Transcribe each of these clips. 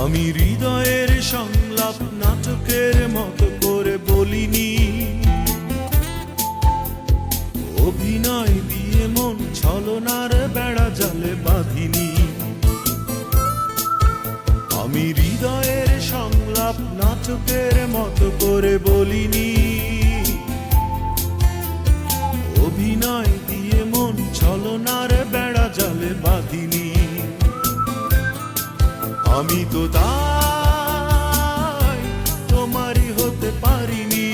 আমি হৃদয়ের সংলাপ নাটকের মতো করে বলিনি, অভিনয় দিয়ে মন ছলনার বেড়া জালে বাঁধিনি। আমি হৃদয়ের সংলাপ নাটকের মতো করে বলিনি, অভিনয় দিয়ে মন ছলনার বেড়া জালে বাঁধিনি। আমি তো তাই তোমারই হতে পারিনি,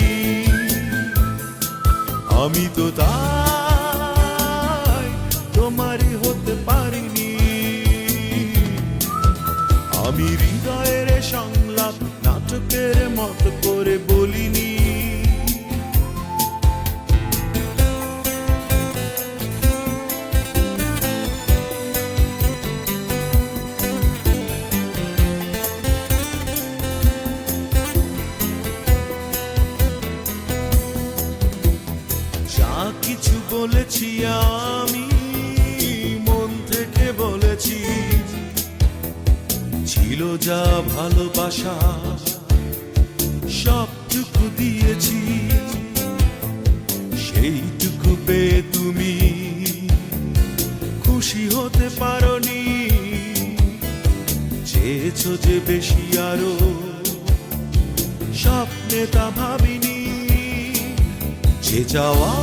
আমি তো তাই তোমারই হতে পারিনি। আমি হৃদয়ের সংলাপ নাটকের মতো করে বলিনি। যা কিছু বলেছি আমি মন থেকে বলেছি, ছিল যা ভালোবাসা সবটুকু দিয়েছি। সেইটুকু পেয়ে তুমি খুশি হতে পারোনি, চেয়েছো যে বেশি আরো, স্বপ্নে তা ভাবিনি। যে যাওয়া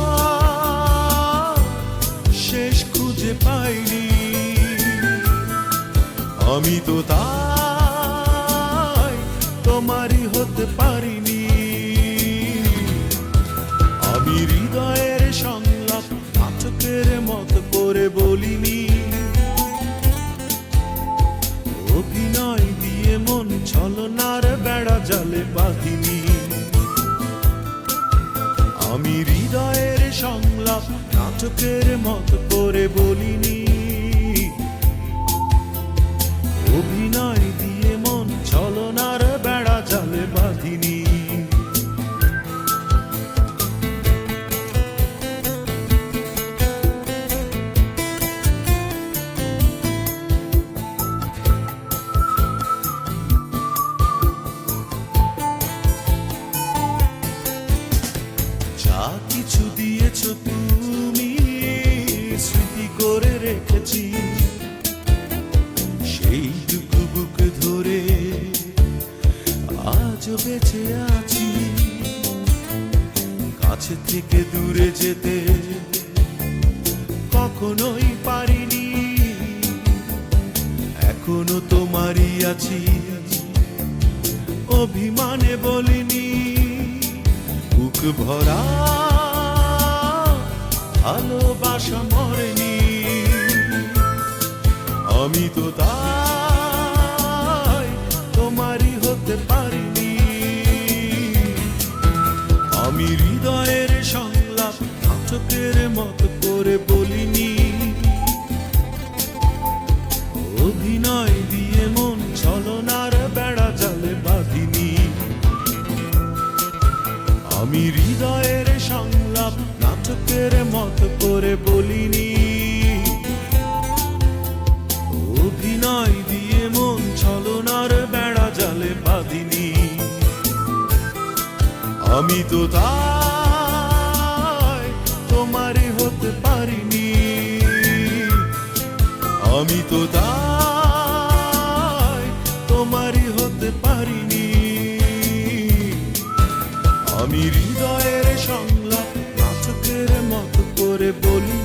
শেষ খুঁজে পাইনি, আমি তো তাই তোমারই হতে পারিনি। আমি হৃদয়ের সংলাপ নাটকের মতো করে বলিনি, অভিনয় দিয়ে মন ছলনার বেড়া জালে বাঁধিনি। আমি হৃদয়ের সংলাপ নাটকের মতো করে বলিনি, অভিনয় দিয়ে মন ছলনার বেড়া জালে বাঁধিনি। যা কিছু দিয়েছ তুমি স্মৃতি করে রেখেছি, সেইটুকু বুক ধরে আজও বেঁচে আছি। কাছে থেকে দূরে যেতে কখনোই পারিনি, এখনো তোমারই আছি, অভিমানে বলিনি। বুক ভরা ভালোবাসা মরেনি, আমি তো তাই তোমারই হতে পারিনি। আমি হৃদয়ের সংলাপ নাটকের মতো করে বলিনি, অভিনয় দিয়ে মন ছলনার বেড়া জালে বাঁধিনি। আমি হৃদয়ের সংলাপ নাটকের মতো করে বলিনি, অভিনয় দিয়ে মন ছলনার বেড়া জালে বাঁধিনি। আমি তো তাই তোমারই হতে পারিনি, আমি তো তাই তোমারই হতে পারিনি। আমি হৃদয়ের সংলাপ নাটকের মতো করে বলি।